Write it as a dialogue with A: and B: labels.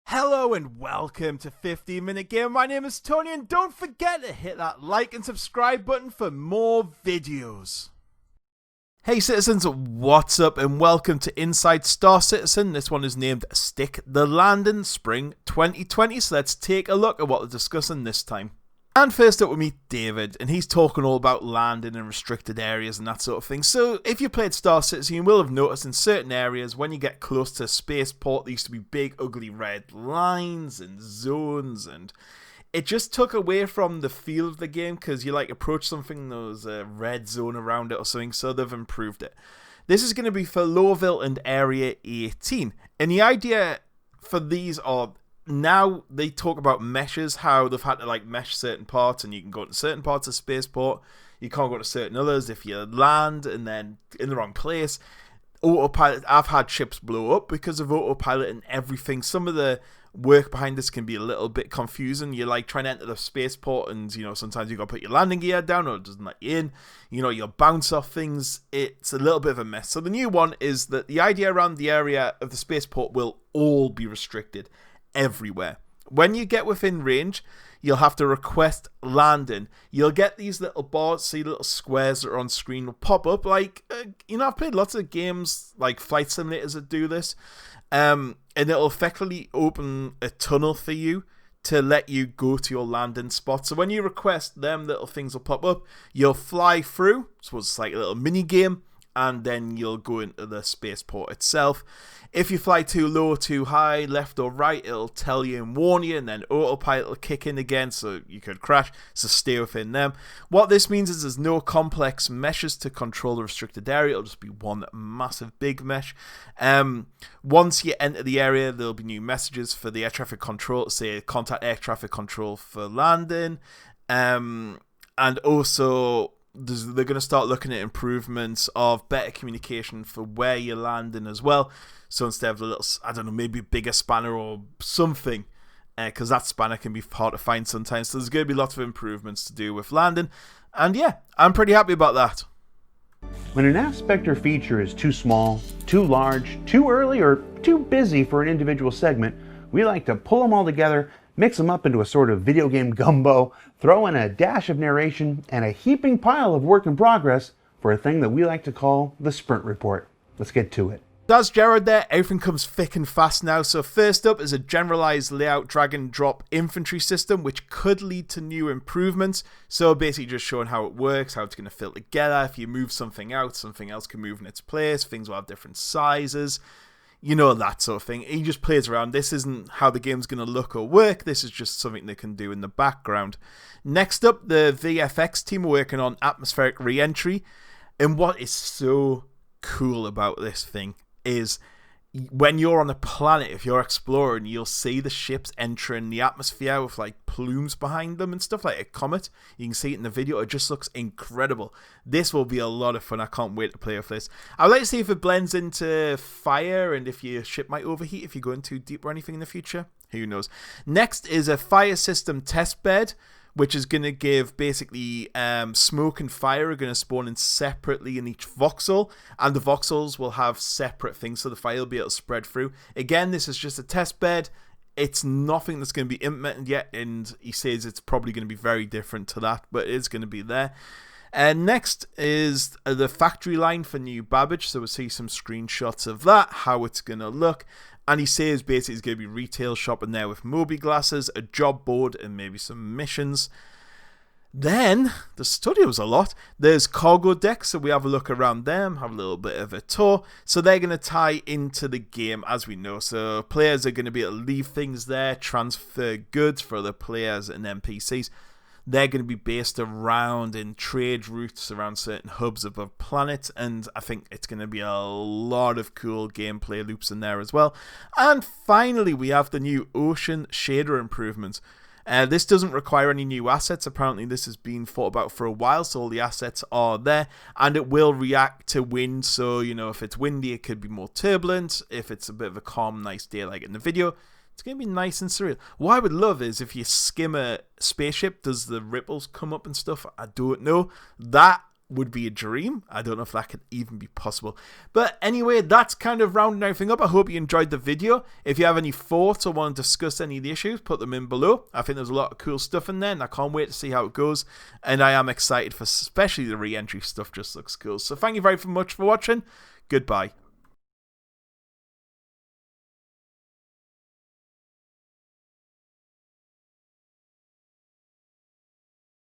A: Hello and welcome to 15 Minute Game. My name is Tony and don't forget to hit that like and subscribe button for more videos. Hey citizens, what's up and welcome to Inside Star Citizen. This one is named Stick the Landing Spring 2020, so let's take a look at what we're discussing this time. And first up we meet David, and he's talking all about landing in restricted areas and that sort of thing. So if you played Star Citizen, you will have noticed in certain areas when you get close to a spaceport, there used to be big ugly red lines and zones, and it just took away from the feel of the game because you like approach something, there was a red zone around it or something, so they've improved it. This is going to be for Lowville and Area 18, and the idea for these are, now they talk about meshes, how they've had to like mesh certain parts, and you can go to certain parts of spaceport, you can't go to certain others if you land and then in the wrong place. Autopilot, I've had ships blow up because of autopilot and everything. Some of the work behind this can be a little bit confusing. You're like trying to enter the spaceport and sometimes you got to put your landing gear down or it doesn't let you in. You'll bounce off things. It's a little bit of a mess. So the new one is that the idea around the area of the spaceport will all be restricted everywhere. When you get within range, you'll have to request landing. You'll get these little bars, see little squares that are on screen will pop up. Like, I've played lots of games like flight simulators that do this. And it'll effectively open a tunnel for you to let you go to your landing spot. So when you request, them little things will pop up. You'll fly through. So it's like a little mini game. And then you'll go into the spaceport itself. If you fly too low, too high, left or right, it'll tell you and warn you, and then autopilot will kick in again, so you could crash, so stay within them. What this means is there's no complex meshes to control the restricted area, it'll just be one massive big mesh. Once you enter the area, there'll be new messages for the air traffic control, say contact air traffic control for landing, and also they're going to start looking at improvements of better communication for where you're landing as well. So instead of a little, I don't know, maybe a bigger spanner or something, because that spanner can be hard to find sometimes. So there's going to be lots of improvements to do with landing. And yeah, I'm pretty happy about that.
B: When an aspect or feature is too small, too large, too early, or too busy for an individual segment, we like to pull them all together, mix them up into a sort of video game gumbo, throw in a dash of narration, and a heaping pile of work in progress for a thing that we like to call the Sprint Report. Let's get to it.
A: That's Jared there. Everything comes thick and fast now. So first up is a generalized layout drag and drop infantry system, which could lead to new improvements. So basically just showing how it works, how it's going to fit together. If you move something out, something else can move in its place. Things will have different sizes. That sort of thing. He just plays around. This isn't how the game's going to look or work. This is just something they can do in the background. Next up, the VFX team are working on atmospheric re-entry. And what is so cool about this thing is when you're on a planet, if you're exploring, you'll see the ships entering the atmosphere with like plumes behind them and stuff, like a comet. You can see it in the video. It just looks incredible. This will be a lot of fun. I can't wait to play with this. I'd like to see if it blends into fire and if your ship might overheat if you go in too deep or anything in the future. Who knows? Next is a fire system test bed, which is going to give basically smoke and fire are going to spawn in separately in each voxel, and the voxels will have separate things, so the fire will be able to spread through. Again, this is just a test bed. It's nothing that's going to be implemented yet, and he says it's probably going to be very different to that, but it's going to be there. And next is the factory line for New Babbage, so we'll see some screenshots of that, how it's going to look. And he says basically it's going to be retail shop in there with Moby glasses, a job board, and maybe some missions. Then, the studio's a lot. There's cargo decks, so we have a look around them, have a little bit of a tour. So they're going to tie into the game, as we know. So players are going to be able to leave things there, transfer goods for other players and NPCs. They're going to be based around in trade routes around certain hubs of a planet, and I think it's going to be a lot of cool gameplay loops in there as well. And finally, we have the new ocean shader improvements. This doesn't require any new assets. Apparently, this has been thought about for a while, so all the assets are there, and it will react to wind. So, if it's windy, it could be more turbulent. If it's a bit of a calm, nice day like in the video, it's going to be nice and surreal. What I would love is if you skim a spaceship, does the ripples come up and stuff? I don't know. That would be a dream. I don't know if that could even be possible. But anyway, that's kind of rounding everything up. I hope you enjoyed the video. If you have any thoughts or want to discuss any of the issues, put them in below. I think there's a lot of cool stuff in there, and I can't wait to see how it goes. And I am excited for especially the re-entry stuff. Just looks cool. So thank you very much for watching. Goodbye.